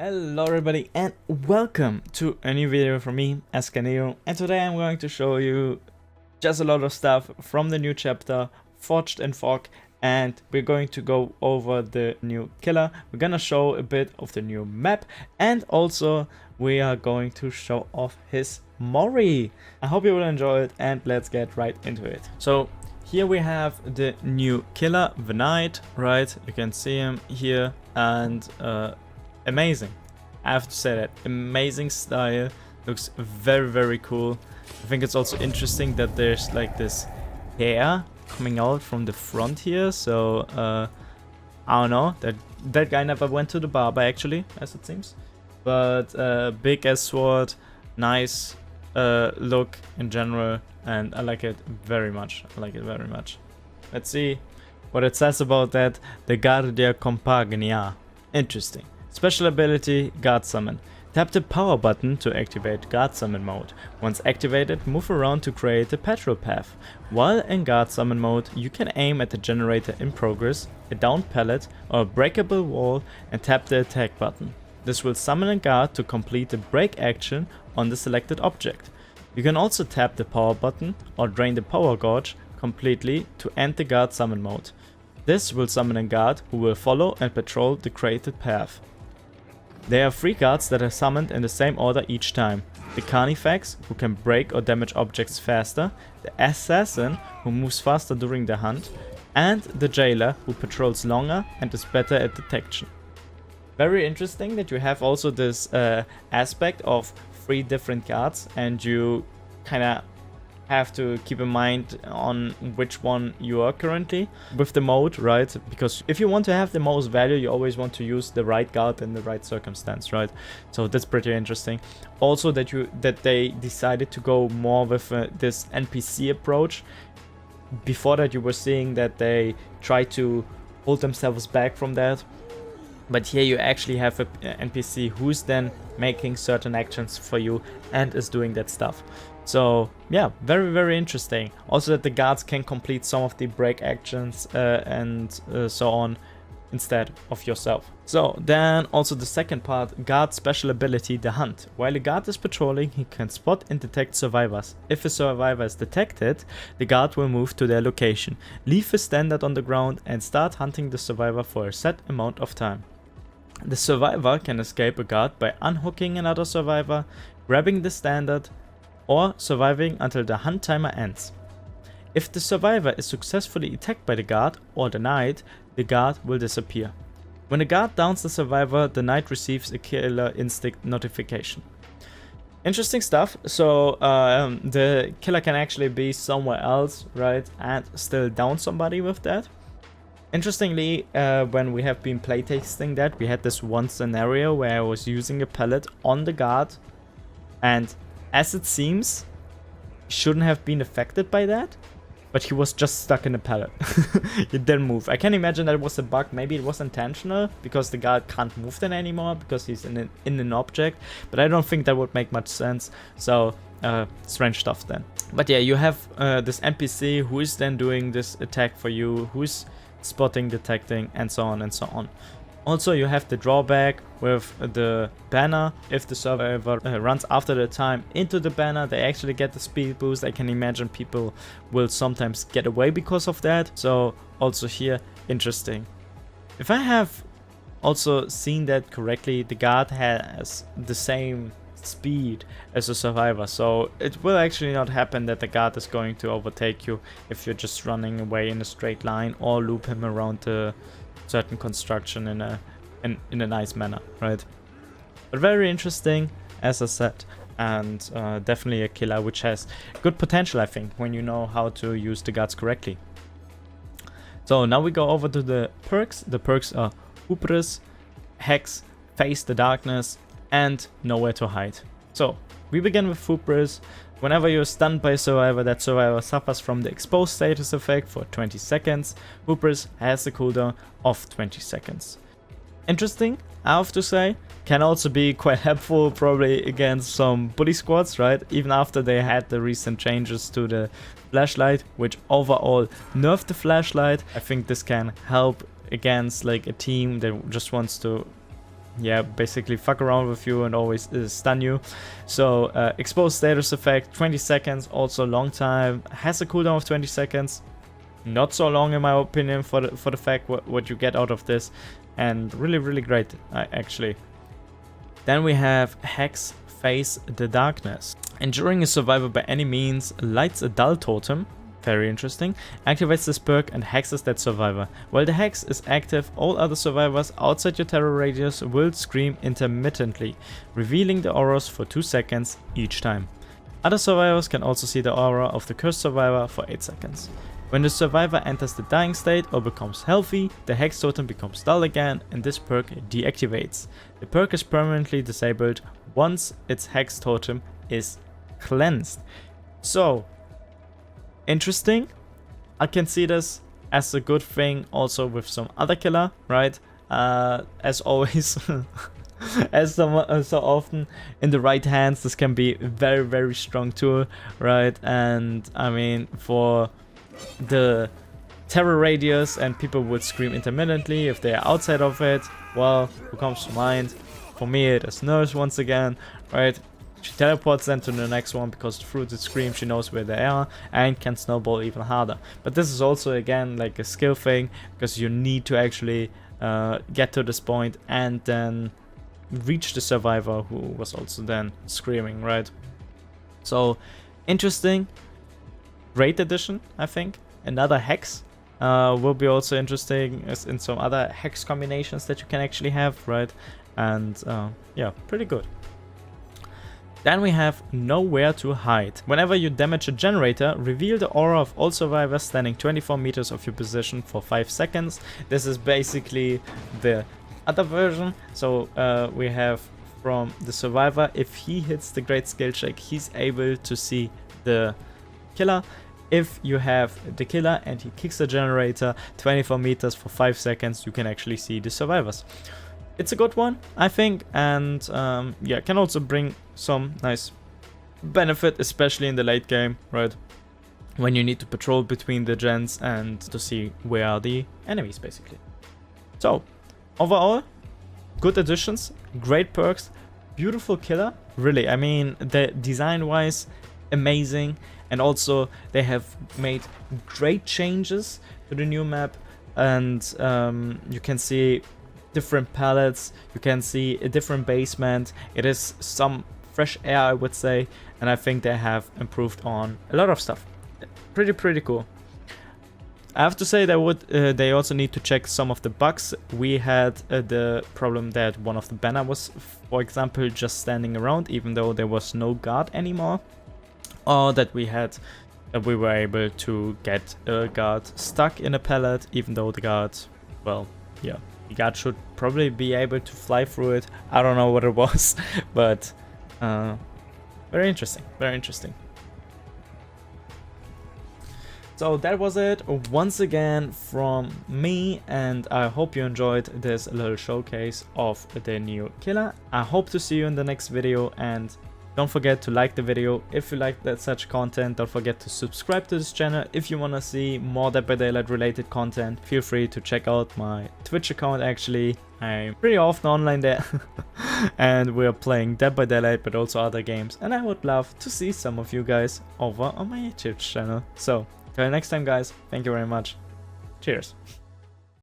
Hello everybody and welcome to a new video from me, SkNero, and today I'm going to show you just a lot of stuff from the new chapter, Forged in Fog, and we're going to go over the new killer. We're gonna show a bit of the new map, and also we are going to show off his Mori. I hope you will enjoy it, and let's get right into it. So here we have the new killer, the Knight, right? You can see him here, and amazing. I have to say that. Amazing style. Looks very cool. I think it's also interesting that there's like this hair coming out from the front here. So I don't know. That guy never went to the barber actually, as it seems. But big ass sword, nice look in general, and I like it very much. Let's see what it says about that. The Guardia Compagnia. Interesting. Special ability, Guard Summon. Tap the power button to activate Guard Summon mode. Once activated, move around to create a patrol path. While in Guard Summon mode, you can aim at the generator in progress, a downed pallet, or a breakable wall and tap the attack button. This will summon a guard to complete the break action on the selected object. You can also tap the power button or drain the power gauge completely to end the Guard Summon mode. This will summon a guard who will follow and patrol the created path. There are 3 guards that are summoned in the same order each time. The Carnifex, who can break or damage objects faster, the Assassin, who moves faster during the hunt, and the Jailer, who patrols longer and is better at detection. Very interesting that you have also this aspect of 3 different guards, and you kinda have to keep in mind on which one you are currently with the mode, right? Because if you want to have the most value, you always want to use the right guard in the right circumstance, right? So that's pretty interesting. Also that they decided to go more with this NPC approach. Before that you were seeing that they try to hold themselves back from that, but here you actually have a NPC who's then making certain actions for you and is doing that stuff. So yeah, very interesting. Also that the guards can complete some of the break actions and so on instead of yourself. So then also the second part, guard special ability, the Hunt. While a guard is patrolling, he can spot and detect survivors. If a survivor is detected, the guard will move to their location, leave a standard on the ground and start hunting the survivor for a set amount of time. The survivor can escape a guard by unhooking another survivor, grabbing the standard, or surviving until the hunt timer ends. If the survivor is successfully attacked by the guard or the Knight, the guard will disappear. When the guard downs the survivor, the Knight receives a killer instinct notification. Interesting stuff. So the killer can actually be somewhere else, right, and still down somebody with that. Interestingly, when we have been playtesting that, we had this one scenario where I was using a pellet on the guard, and as it seems, he shouldn't have been affected by that, but he was just stuck in a pallet. He didn't move. I can imagine that was a bug. Maybe it was intentional because the guard can't move then anymore because he's in an object, but I don't think that would make much sense. So strange stuff then. But yeah, you have this NPC who is then doing this attack for you, who's spotting, detecting, and so on and so on. Also, you have the drawback with the banner. If the survivor runs after the time into the banner, they actually get the speed boost. I can imagine people will sometimes get away because of that. So also here, interesting. If I have also seen that correctly, the guard has the same speed as a survivor. So it will actually not happen that the guard is going to overtake you if you're just running away in a straight line or loop him around the certain construction in a nice manner, right? But very interesting, as I said, and definitely a killer which has good potential, I think, when you know how to use the guards correctly. So now we go over to the perks. The perks are Hubris, Hex, Face the Darkness, and Nowhere to Hide. So we begin with Hubris. Whenever you're stunned by a survivor, that survivor suffers from the exposed status effect for 20 seconds. Hubris has a cooldown of 20 seconds. Interesting, I have to say. Can also be quite helpful probably against some bully squads, right? Even after they had the recent changes to the flashlight, which overall nerfed the flashlight. I think this can help against like a team that just wants to yeah, basically fuck around with you and always stun you. So exposed status effect, 20 seconds, also long time, has a cooldown of 20 seconds. Not so long in my opinion for the fact what you get out of this, and really great actually. Then we have Hex Face the Darkness. Enduring a survivor by any means lights a dull totem. Very interesting. Activates this perk and hexes that survivor. While the hex is active, all other survivors outside your terror radius will scream intermittently, revealing the auras for 2 seconds each time. Other survivors can also see the aura of the cursed survivor for 8 seconds. When the survivor enters the dying state or becomes healthy, the hex totem becomes dull again and this perk deactivates. The perk is permanently disabled once its hex totem is cleansed. So, interesting. I can see this as a good thing also with some other killer, right? As always, as so often in the right hands, this can be a very strong tool, right? And I mean, for the terror radius, and people would scream intermittently if they are outside of it, well, who comes to mind? For me, it is Nurse once again, right? She teleports them to the next one because through the scream she knows where they are and can snowball even harder. But this is also again like a skill thing, because you need to actually get to this point and then reach the survivor who was also then screaming, right? So interesting. Great addition, I think. Another hex will be also interesting as in some other hex combinations that you can actually have, right? And yeah, pretty good. Then we have Nowhere to Hide. Whenever you damage a generator, reveal the aura of all survivors standing 24 meters of your position for 5 seconds. This is basically the other version. So we have from the survivor, if he hits the great skill check, he's able to see the killer. If you have the killer and he kicks the generator 24 meters for 5 seconds, you can actually see the survivors. It's a good one, I think, and yeah, can also bring some nice benefit, especially in the late game, right? When you need to patrol between the gens and to see where are the enemies, basically. So, overall, good additions, great perks, beautiful killer, really. I mean, the design-wise, amazing, and also they have made great changes to the new map, and you can see different palettes, you can see a different basement. It is some fresh air, I would say, and I think they have improved on a lot of stuff. Pretty cool. I have to say they also need to check some of the bugs. We had the problem that one of the banner was, for example, just standing around even though there was no guard anymore, or that we were able to get a guard stuck in a pallet even though the guard, well, yeah, the guard should probably be able to fly through it. I don't know what it was, but very interesting, very interesting. So that was it once again from me, and I hope you enjoyed this little showcase of the new killer. I hope to see you in the next video, and don't forget to like the video if you like such content. Don't forget to subscribe to this channel if you want to see more Dead by Daylight related content. Feel free to check out my Twitch account. Actually, I'm pretty often online there and we're playing Dead by Daylight but also other games, and I would love to see some of you guys over on my Twitch channel. So till next time guys, thank you very much. Cheers.